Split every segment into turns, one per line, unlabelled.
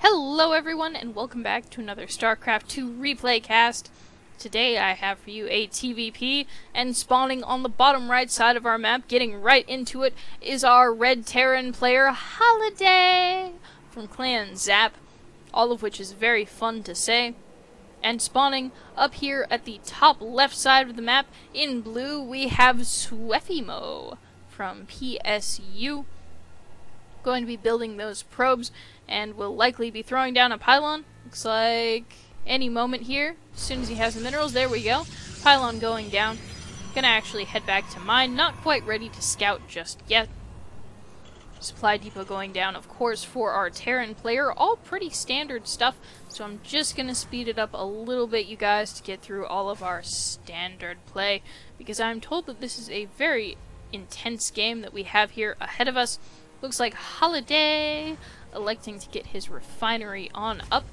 Hello everyone, and welcome back to another StarCraft 2 replay cast. Today I have for you a TVP, and spawning on the bottom right side of our map, getting right into it, is our Red Terran player Halladay from Clan Zap, all of which is very fun to say. And spawning up here at the top left side of the map, in blue, we have sweffymo from PSU. Going to be building those probes, and will likely be throwing down a pylon. Looks like any moment here, as soon as he has the minerals. There we go. Pylon going down. Gonna actually head back to mine. Not quite ready to scout just yet. Supply depot going down, of course, for our Terran player. All pretty standard stuff, so I'm just gonna speed it up a little bit, you guys, to get through all of our standard play, because I'm told that this is a very intense game that we have here ahead of us. Looks like Halladay electing to get his refinery on up,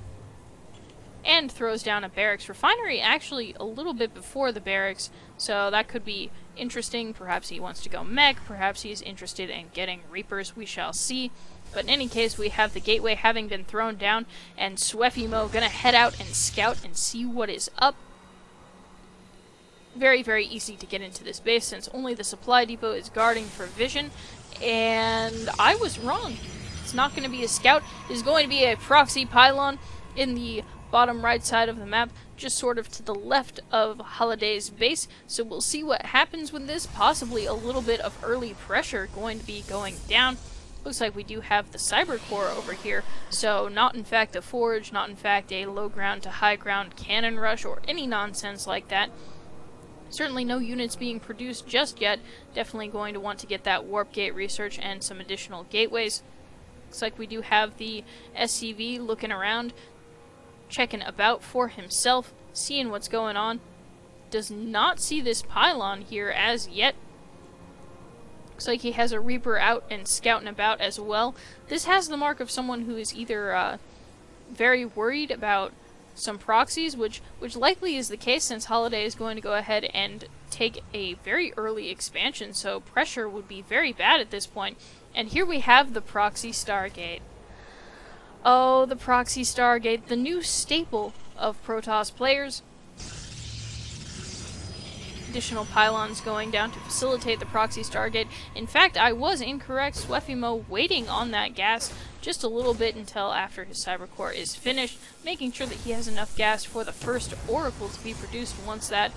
and throws down a barracks. Refinery actually a little bit before the barracks, so that could be interesting. Perhaps he wants to go mech, perhaps he's interested in getting Reapers, we shall see. But in any case, we have the gateway having been thrown down, and sweffymo gonna head out and scout and see what is up. Very, very easy to get into this base since only the supply depot is guarding for vision, and I was wrong. It's not going to be a scout. It's going to be a proxy pylon in the bottom right side of the map, just sort of to the left of Halladay's base. So we'll see what happens with this. Possibly a little bit of early pressure going to be going down. Looks like we do have the cyber core over here, so not in fact a forge, not in fact a low ground to high ground cannon rush or any nonsense like that. Certainly no units being produced just yet. Definitely going to want to get that warp gate research and some additional gateways. Looks like we do have the SCV looking around, checking about for himself, seeing what's going on. Does not see this pylon here as yet. Looks like he has a Reaper out and scouting about as well. This has the mark of someone who is either very worried about some proxies, which likely is the case since Halladay is going to go ahead and take a very early expansion, so pressure would be very bad at this point. And here we have the proxy Stargate. Oh, the proxy Stargate, the new staple of Protoss players. Additional pylons going down to facilitate the proxy Stargate. In fact, I was incorrect. sweffymo waiting on that gas just a little bit until after his cyber core is finished, making sure that he has enough gas for the first Oracle to be produced once that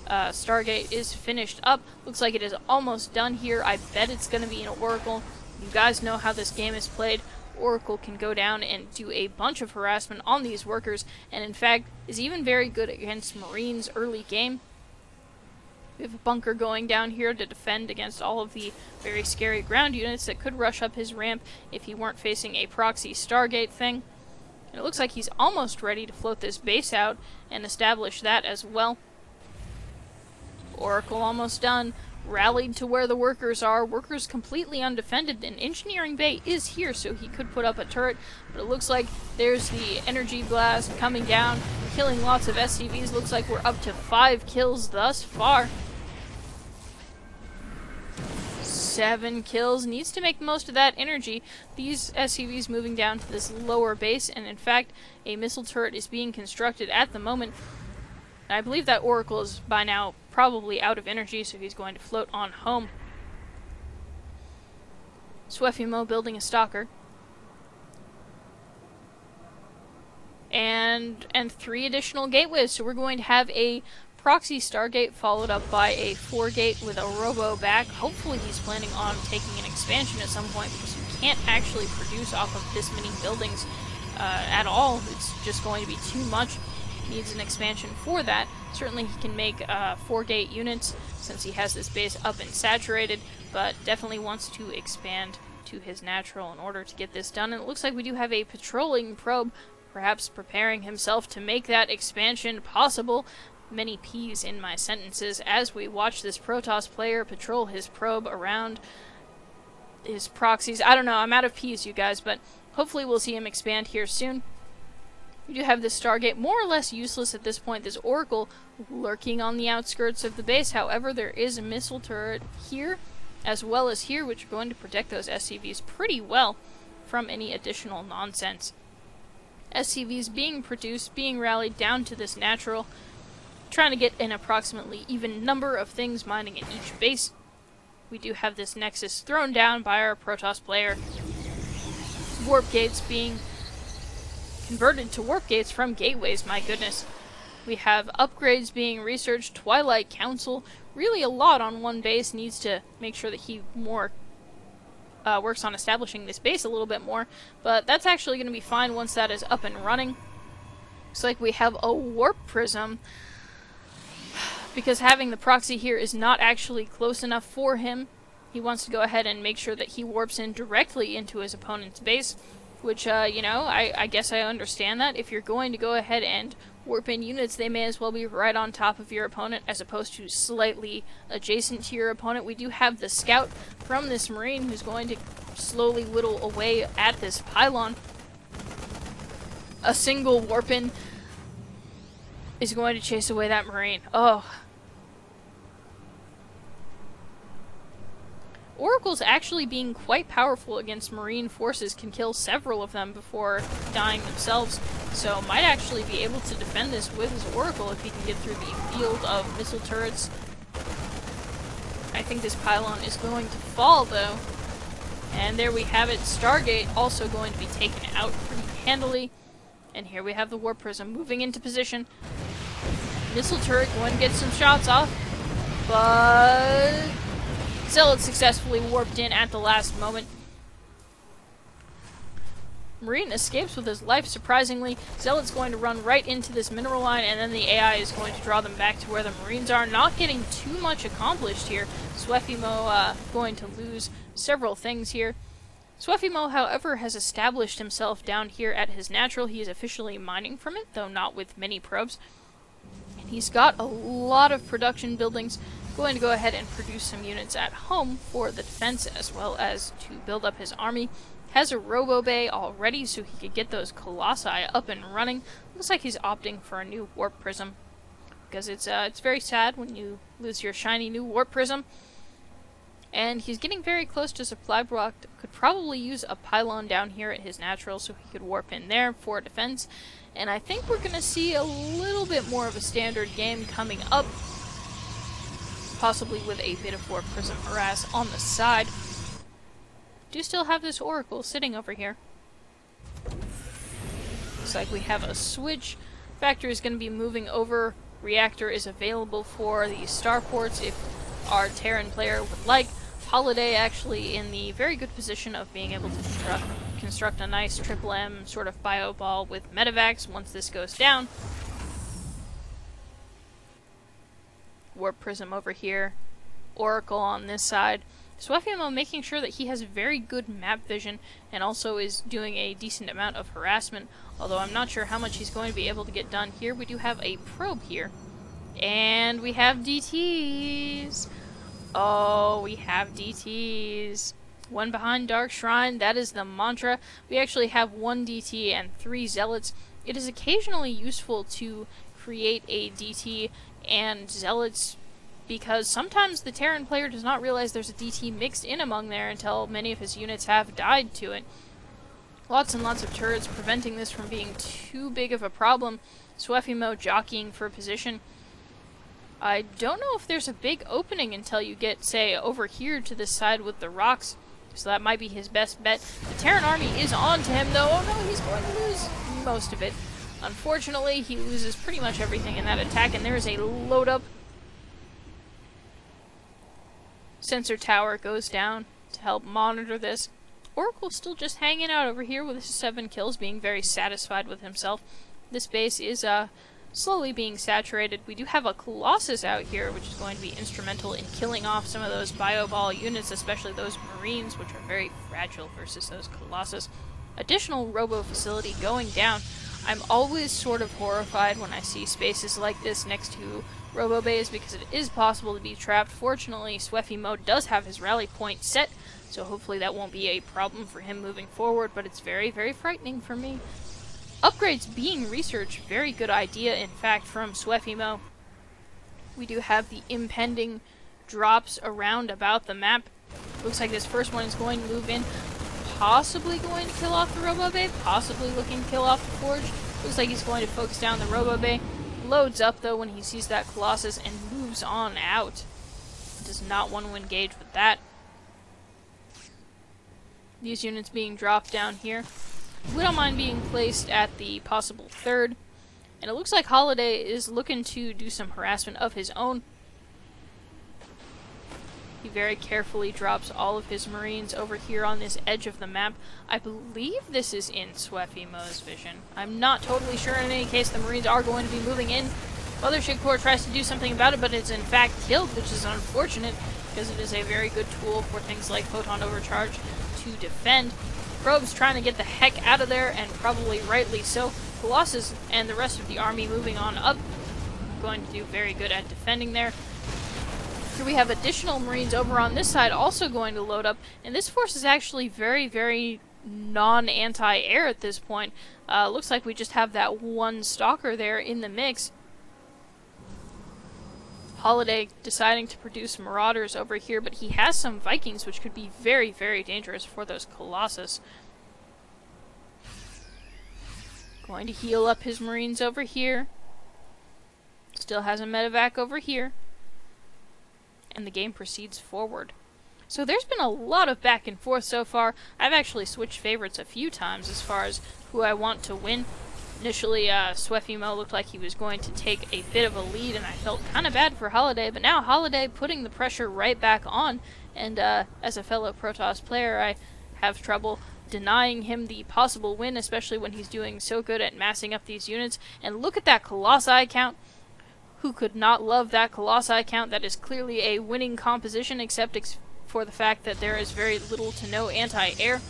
Stargate is finished up. Looks like it is almost done here. I bet it's going to be an Oracle. You guys know how this game is played. Oracle can go down and do a bunch of harassment on these workers, and in fact is even very good against Marines early game. We have a bunker going down here to defend against all of the very scary ground units that could rush up his ramp if he weren't facing a proxy Stargate thing. And it looks like he's almost ready to float this base out and establish that as well. Oracle almost done. Rallied to where the workers are. Workers completely undefended, and Engineering Bay is here, so he could put up a turret, but it looks like there's the energy blast coming down, killing lots of SCVs. Looks like we're up to 5 kills thus far. 7 kills. Needs to make the most of that energy. These SCVs moving down to this lower base, and in fact, a missile turret is being constructed at the moment. And I believe that Oracle is by now probably out of energy, so he's going to float on home. sweffymo building a stalker. And 3 additional gateways, so we're going to have a proxy Stargate followed up by a 4-gate with a robo back. Hopefully he's planning on taking an expansion at some point, because you can't actually produce off of this many buildings at all. It's just going to be too much. Needs an expansion for that. Certainly he can make 4-gate units since he has this base up and saturated, but definitely wants to expand to his natural in order to get this done. And it looks like we do have a patrolling probe, perhaps preparing himself to make that expansion possible. Many P's in my sentences as we watch this Protoss player patrol his probe around his proxies. I don't know, I'm out of P's, you guys, but hopefully we'll see him expand here soon. We do have this Stargate, more or less useless at this point. This Oracle lurking on the outskirts of the base. However, there is a missile turret here, as well as here, which are going to protect those SCVs pretty well from any additional nonsense. SCVs being produced, being rallied down to this natural, trying to get an approximately even number of things mining at each base. We do have this Nexus thrown down by our Protoss player. Warp gates being converted to warp gates from gateways, my goodness. We have upgrades being researched, Twilight Council, really a lot on one base, needs to make sure that he more works on establishing this base a little bit more, but that's actually going to be fine once that is up and running. Looks like we have a warp prism, because having the proxy here is not actually close enough for him. He wants to go ahead and make sure that he warps in directly into his opponent's base, which, you know, I guess I understand that. If you're going to go ahead and warp in units, they may as well be right on top of your opponent as opposed to slightly adjacent to your opponent. We do have the scout from this Marine who's going to slowly whittle away at this pylon. A single warp in is going to chase away that Marine. Oh. Oracles actually being quite powerful against Marine forces, can kill several of them before dying themselves, so might actually be able to defend this with his Oracle if he can get through the field of missile turrets. I think this pylon is going to fall, though. And there we have it, Stargate also going to be taken out pretty handily. And here we have the Warp Prism moving into position. Missile turret going to get some shots off, but Zealot successfully warped in at the last moment. Marine escapes with his life, surprisingly. Zealot's going to run right into this mineral line, and then the AI is going to draw them back to where the Marines are. Not getting too much accomplished here. sweffymo going to lose several things here. sweffymo, however, has established himself down here at his natural. He is officially mining from it, though not with many probes. And he's got a lot of production buildings. Going to go ahead and produce some units at home for the defense, as well as to build up his army. Has a robo bay already, so he could get those colossi up and running. Looks like he's opting for a new warp prism, because it's very sad when you lose your shiny new warp prism. And he's getting very close to supply block. Could probably use a pylon down here at his natural, so he could warp in there for defense. And I think we're going to see a little bit more of a standard game coming up, possibly with a bit of warp prism harass on the side. Do still have this Oracle sitting over here. Looks like we have a switch. Factory is going to be moving over. Reactor is available for the starports if our Terran player would like. Halladay actually in the very good position of being able to construct a nice triple M sort of bio ball with medevacs once this goes down. Warp prism over here. Oracle on this side. sweffymo making sure that he has very good map vision and also is doing a decent amount of harassment, although I'm not sure how much he's going to be able to get done here. We do have a probe here. And we have DTs. Oh, we have DTs. One behind Dark Shrine, that is the mantra. We actually have 1 DT and 3 Zealots. It is occasionally useful to create a DT and Zealots, because sometimes the Terran player does not realize there's a DT mixed in among there until many of his units have died to it. Lots and lots of turrets preventing this from being too big of a problem. sweffymo jockeying for position. I don't know if there's a big opening until you get, say, over here to this side with the rocks, so that might be his best bet. The Terran army is on to him, though. Oh no, he's going to lose most of it. Unfortunately, he loses pretty much everything in that attack, and there is a load up. Sensor tower goes down to help monitor this. Oracle still just hanging out over here with his 7 kills, being very satisfied with himself. This base is slowly being saturated. We do have a Colossus out here, which is going to be instrumental in killing off some of those bio-ball units, especially those Marines, which are very fragile versus those Colossus. Additional robo facility going down. I'm always sort of horrified when I see spaces like this next to robo bays, because it is possible to be trapped. Fortunately, sweffymo does have his rally point set, so hopefully that won't be a problem for him moving forward, but it's very, very frightening for me. Upgrades being researched, very good idea, in fact, from sweffymo. We do have the impending drops around about the map. Looks like this first one is going to move in, possibly going to kill off the Robo Bay, possibly looking to kill off the Forge. Looks like he's going to focus down the Robo Bay. Loads up though when he sees that Colossus and moves on out. Does not want to engage with that. These units being dropped down here. We don't mind being placed at the possible third. And it looks like Halladay is looking to do some harassment of his own. He very carefully drops all of his Marines over here on this edge of the map. I believe this is in sweffymo's vision. I'm not totally sure. In any case, the Marines are going to be moving in. Mothership Corps tries to do something about it, but it's in fact killed, which is unfortunate, because it is a very good tool for things like Photon Overcharge to defend. Probe's trying to get the heck out of there, and probably rightly so. Colossus and the rest of the army moving on up. Going to do very good at defending there. Here we have additional Marines over on this side also going to load up, and this force is actually very, very non-anti-air at this point. Looks like we just have that one stalker there in the mix. Halladay deciding to produce Marauders over here, but he has some Vikings, which could be very, very dangerous for those Colossus. Going to heal up his Marines over here. Still has a medevac over here. And the game proceeds forward. So there's been a lot of back and forth so far. I've actually switched favorites a few times as far as who I want to win. Initially, sweffymo looked like he was going to take a bit of a lead, and I felt kind of bad for Halladay, but now Halladay putting the pressure right back on, and as a fellow Protoss player, I have trouble denying him the possible win, especially when he's doing so good at massing up these units. And look at that Colossi count. Who could not love that Colossi count? That is clearly a winning composition, except for the fact that there is very little to no anti-air.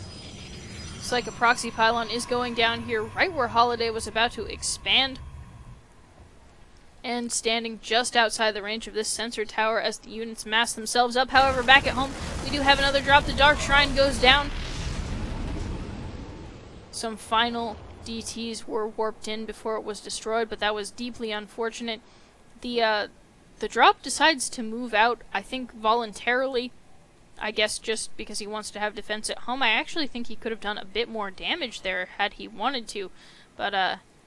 Looks like a proxy pylon is going down here right where Halladay was about to expand. And standing just outside the range of this sensor tower as the units mass themselves up. However, back at home, we do have another drop. The Dark Shrine goes down. Some final DTs were warped in before it was destroyed, but that was deeply unfortunate. The drop decides to move out, I think voluntarily. I guess just because he wants to have defense at home. I actually think he could have done a bit more damage there had he wanted to, but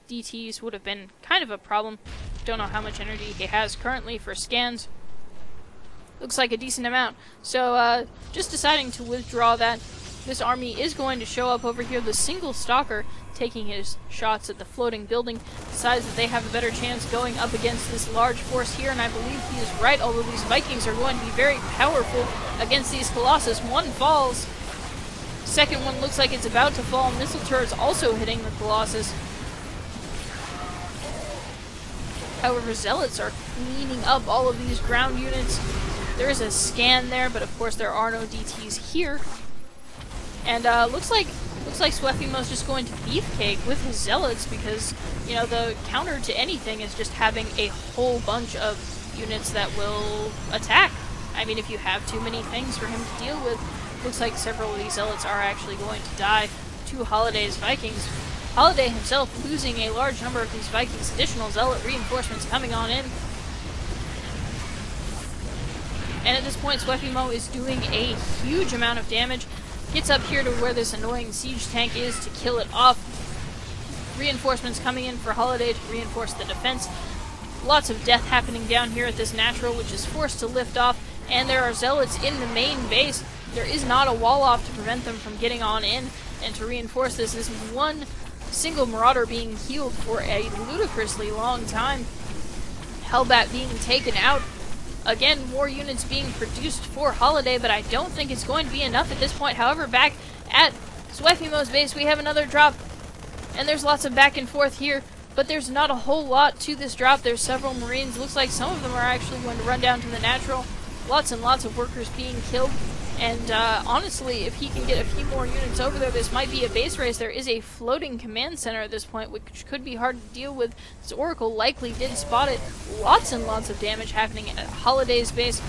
DTs would have been kind of a problem. Don't know how much energy he has currently for scans. Looks like a decent amount. So just deciding to withdraw that. This army is going to show up over here. The single stalker taking his shots at the floating building decides that they have a better chance going up against this large force here, and I believe he is right, although these Vikings are going to be very powerful against these Colossus. One falls. Second one looks like it's about to fall. Missile turrets also hitting the Colossus. However, Zealots are cleaning up all of these ground units. There is a scan there, but of course there are no DTs here. And looks like sweffymo's just going to beefcake with his Zealots because, you know, the counter to anything is just having a whole bunch of units that will attack. I mean, if you have too many things for him to deal with, looks like several of these Zealots are actually going to die to Halladay's Vikings. Halladay himself losing a large number of these Vikings. Additional Zealot reinforcements coming on in. And at this point, sweffymo is doing a huge amount of damage. Gets up here to where this annoying siege tank is to kill it off. Reinforcements coming in for Halladay to reinforce the defense. Lots of death happening down here at this natural, which is forced to lift off. And there are Zealots in the main base. There is not a wall off to prevent them from getting on in. And to reinforce this is one single Marauder being healed for a ludicrously long time. Hellbat being taken out. Again, more units being produced for Halladay, but I don't think it's going to be enough at this point. However, back at sweffymo's base, we have another drop. And there's lots of back and forth here, but there's not a whole lot to this drop. There's several Marines. Looks like some of them are actually going to run down to the natural. Lots and lots of workers being killed. And honestly, if he can get a few more units over there, this might be a base race. There is a floating command center at this point, which could be hard to deal with. This Oracle likely did spot it. Lots and lots of damage happening at Halladay's base.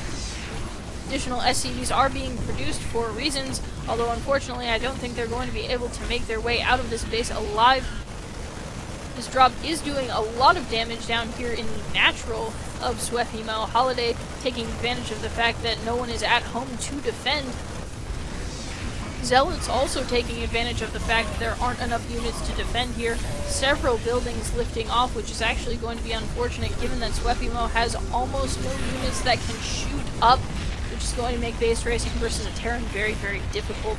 Additional SCVs are being produced for reasons, although unfortunately I don't think they're going to be able to make their way out of this base alive. This drop is doing a lot of damage down here in the natural of sweffymo. Halladay taking advantage of the fact that no one is at home to defend. Zealots also taking advantage of the fact that there aren't enough units to defend here. Several buildings lifting off, which is actually going to be unfortunate given that sweffymo has almost no units that can shoot up, which is going to make base racing versus a Terran very, very difficult.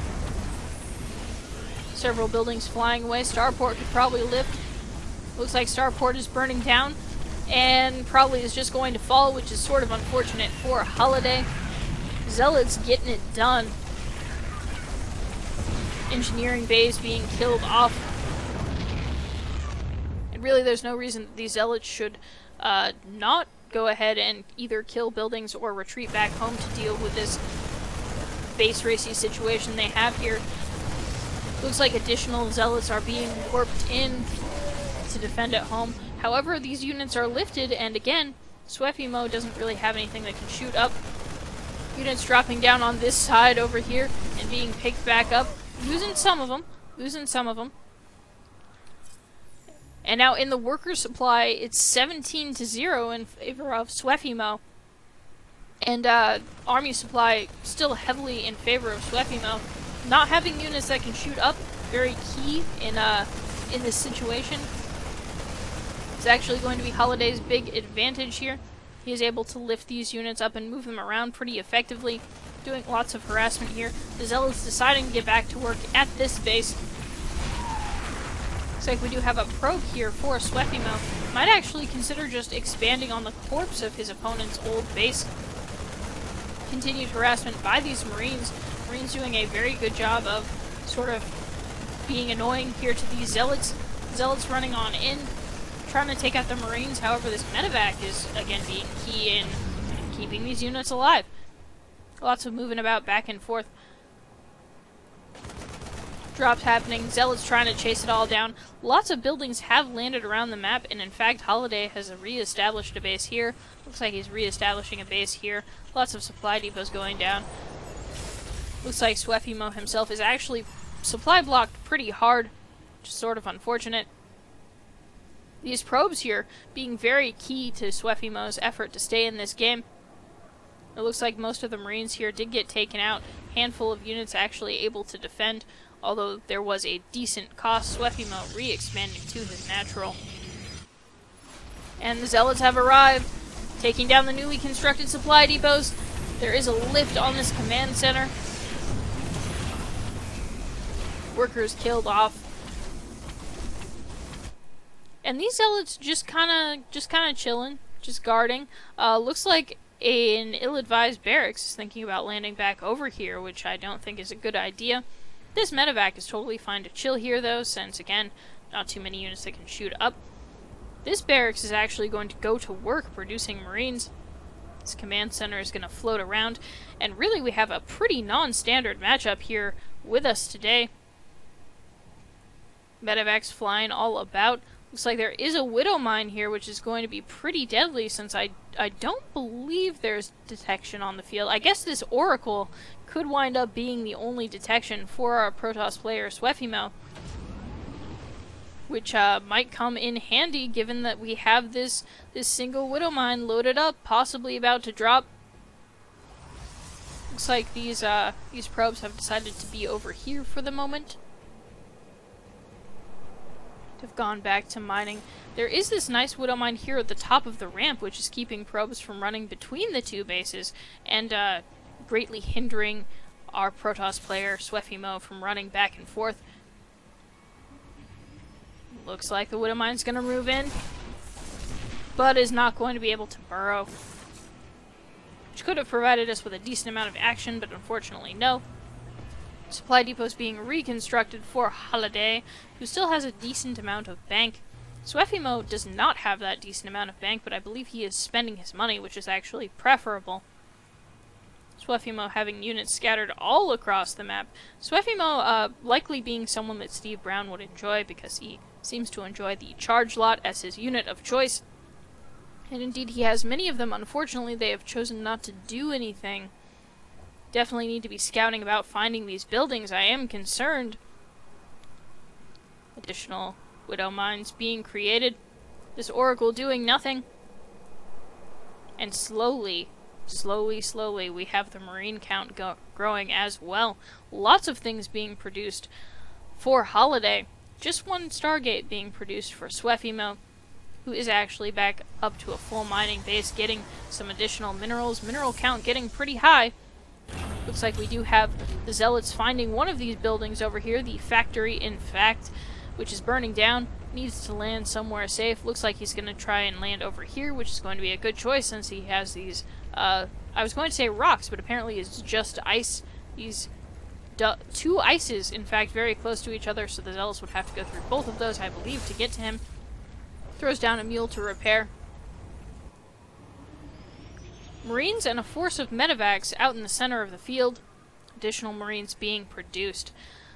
Several buildings flying away. Starport could probably lift. Looks like Starport is burning down and probably is just going to fall, which is sort of unfortunate for Halladay. Zealots getting it done. Engineering bays being killed off. And really there's no reason that these Zealots should not go ahead and either kill buildings or retreat back home to deal with this base racy situation they have here. Looks like additional Zealots are being warped in to defend at home. However, these units are lifted, and again, sweffymo doesn't really have anything that can shoot up. Units dropping down on this side over here and being picked back up. Losing some of them. And now in the worker supply, it's 17-0 in favor of sweffymo. And army supply still heavily in favor of sweffymo. Not having units that can shoot up, very key in this situation. It's actually going to be Halladay's big advantage here. He is able to lift these units up and move them around pretty effectively, doing lots of harassment here. The Zealots deciding to get back to work at this base. Looks like we do have a probe here for sweffymo. Might actually consider just expanding on the corpse of his opponent's old base. Continued harassment by these Marines. Marines doing a very good job of sort of being annoying here to these Zealots. Zealots running on in, trying to take out the Marines. However, this medevac is again being key in keeping these units alive. Lots of moving about back and forth. Drops happening. Zealots trying to chase it all down. Lots of buildings have landed around the map, and in fact, Halladay has re-established a base here. Looks like he's re-establishing a base here. Lots of supply depots going down. Looks like sweffymo himself is actually supply blocked pretty hard, which is sort of unfortunate. These probes here being very key to sweffymo's effort to stay in this game. It looks like most of the Marines here did get taken out. Handful of units actually able to defend, although there was a decent cost. sweffymo re-expanding to his natural. And the Zealots have arrived, taking down the newly constructed supply depots. There is a lift on this command center. Workers killed off. And these Zealots just kind of chilling, just guarding. Looks like an ill-advised barracks is thinking about landing back over here, which I don't think is a good idea. This medevac is totally fine to chill here, though, since, again, not too many units that can shoot up. This barracks is actually going to go to work producing Marines. This command center is going to float around, and really we have a pretty non-standard matchup here with us today. Medevacs flying all about. Looks like there is a Widow Mine here, which is going to be pretty deadly since I don't believe there's detection on the field. I guess this Oracle could wind up being the only detection for our Protoss player sweffymo, which might come in handy given that we have this single Widow Mine loaded up, possibly about to drop. Looks like these probes have decided to be over here for the moment. Have gone back to mining. There is this nice Widow Mine here at the top of the ramp, which is keeping probes from running between the two bases and greatly hindering our Protoss player sweffymo from running back and forth. Looks like the Widow Mine's going to move in, but is not going to be able to burrow, which could have provided us with a decent amount of action, but unfortunately no. Supply depots being reconstructed for Halladay, who still has a decent amount of bank. sweffymo does not have that decent amount of bank, but I believe he is spending his money, which is actually preferable. sweffymo having units scattered all across the map. sweffymo likely being someone that Steve Brown would enjoy because he seems to enjoy the charge lot as his unit of choice. And indeed he has many of them. Unfortunately, they have chosen not to do anything. Definitely need to be scouting about finding these buildings. I am concerned. Additional Widow Mines being created. This Oracle doing nothing. And slowly slowly, we have the Marine count growing as well. Lots of things being produced for Halladay. Just one Stargate being produced for sweffymo, who is actually back up to a full mining base, getting some additional minerals. Mineral count getting pretty high. Looks like we do have the Zealots finding one of these buildings over here, the factory, in fact, which is burning down. Needs to land somewhere safe. Looks like he's going to try and land over here, which is going to be a good choice since he has these, I was going to say rocks, but apparently it's just ice. These two ices, in fact, very close to each other, so the Zealots would have to go through both of those, I believe, to get to him. Throws down a mule to repair. Marines and a force of medevacs out in the center of the field. Additional Marines being produced.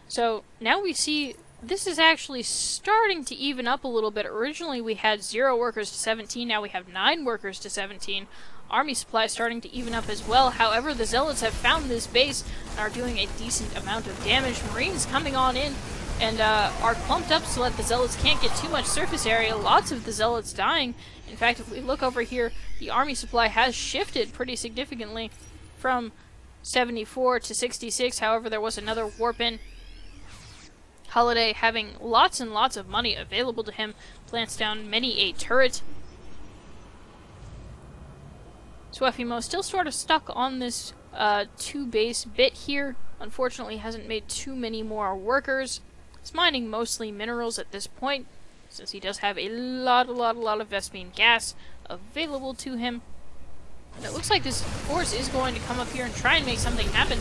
So now we see this is actually starting to even up a little bit. Originally we had 0 workers to 17, now we have 9 workers to 17. Army supply starting to even up as well. However, the Zealots have found this base and are doing a decent amount of damage. Marines coming on in and are clumped up so that the Zealots can't get too much surface area. Lots of the Zealots dying. In fact, if we look over here, the army supply has shifted pretty significantly from 74 to 66. However, there was another warp in. Halladay, having lots and lots of money available to him, plants down many a turret. sweffymo still sort of stuck on this 2-base bit here. Unfortunately, hasn't made too many more workers. He's mining mostly minerals at this point, since he does have a lot of Vespene gas available to him. And it looks like this force is going to come up here and try and make something happen.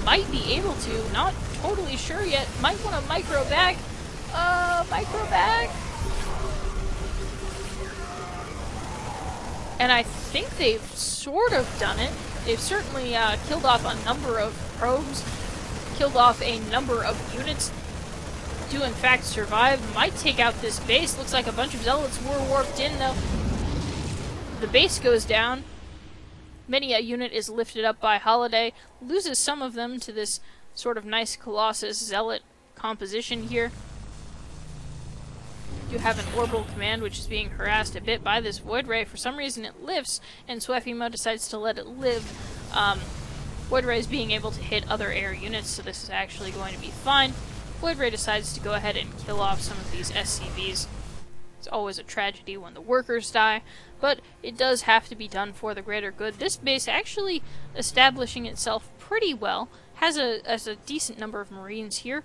Might be able to, not totally sure yet. Might want to micro back. Micro back. And I think they've sort of done it. They've certainly killed off a number of probes, killed off a number of units. Do in fact survive. Might take out this base. Looks like a bunch of Zealots were warped in though. The base goes down. Many a unit is lifted up by Halladay. Loses some of them to this sort of nice Colossus Zealot composition here. You have an orbital command which is being harassed a bit by this Void Ray. For some reason it lifts, and sweffymo decides to let it live. Void Ray is being able to hit other air units, so this is actually going to be fine. Void Ray decides to go ahead and kill off some of these SCVs. It's always a tragedy when the workers die, but it does have to be done for the greater good. This base actually establishing itself pretty well, has a decent number of Marines here,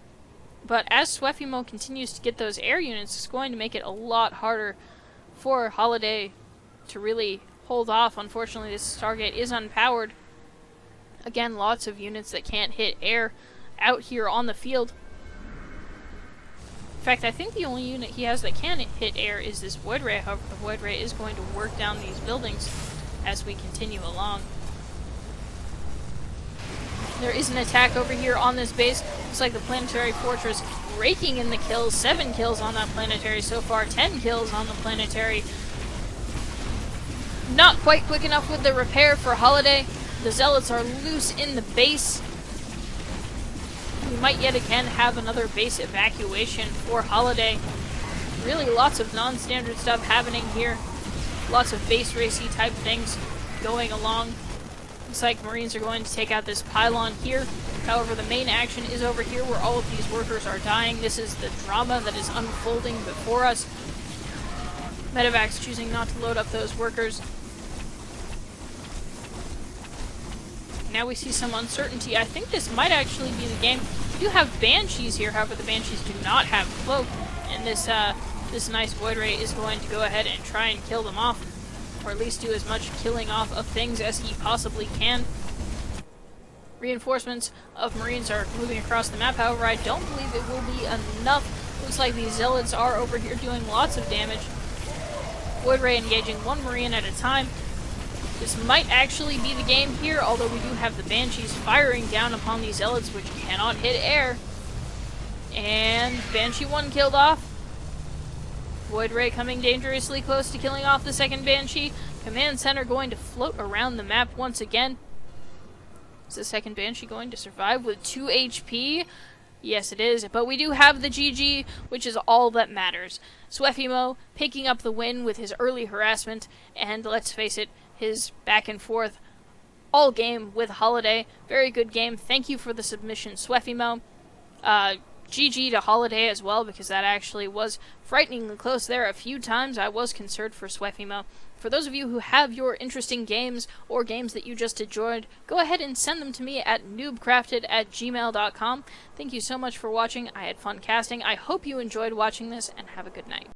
but as sweffymo continues to get those air units, it's going to make it a lot harder for Halladay to really hold off. Unfortunately, this Stargate is unpowered. Again, lots of units that can't hit air out here on the field. In fact, I think the only unit he has that can hit air is this Void Ray. However, the Void Ray is going to work down these buildings as we continue along. There is an attack over here on this base. Looks like the Planetary Fortress raking in the kills. 7 kills on that Planetary so far. 10 kills on the Planetary. Not quite quick enough with the repair for Halladay. The Zealots are loose in the base. We might yet again have another base evacuation for Halladay. Really lots of non-standard stuff happening here. Lots of base racy type things going along. Looks like Marines are going to take out this pylon here. However, the main action is over here where all of these workers are dying. This is the drama that is unfolding before us. Medevac's choosing not to load up those workers. Now we see some uncertainty. I think this might actually be the game. We do have Banshees here, however the Banshees do not have Cloak, and this nice Void Ray is going to go ahead and try and kill them off, or at least do as much killing off of things as he possibly can. Reinforcements of Marines are moving across the map, however I don't believe it will be enough. Looks like these Zealots are over here doing lots of damage. Void Ray engaging 1 Marine at a time. This might actually be the game here, although we do have the Banshees firing down upon these Zealots, which cannot hit air. And Banshee 1 killed off. Void Ray coming dangerously close to killing off the second Banshee. Command Center going to float around the map once again. Is the second Banshee going to survive with 2 HP? Yes, it is, but we do have the GG, which is all that matters. sweffymo picking up the win with his early harassment, and let's face it, his back and forth all game with Halladay. Very good game. Thank you for the submission, sweffymo. GG to Halladay as well, because that actually was frighteningly close there a few times. I was concerned for sweffymo. For those of you who have your interesting games or games that you just enjoyed, go ahead and send them to me at NoobCrafted@gmail.com. Thank you so much for watching. I had fun casting. I hope you enjoyed watching this, and have a good night.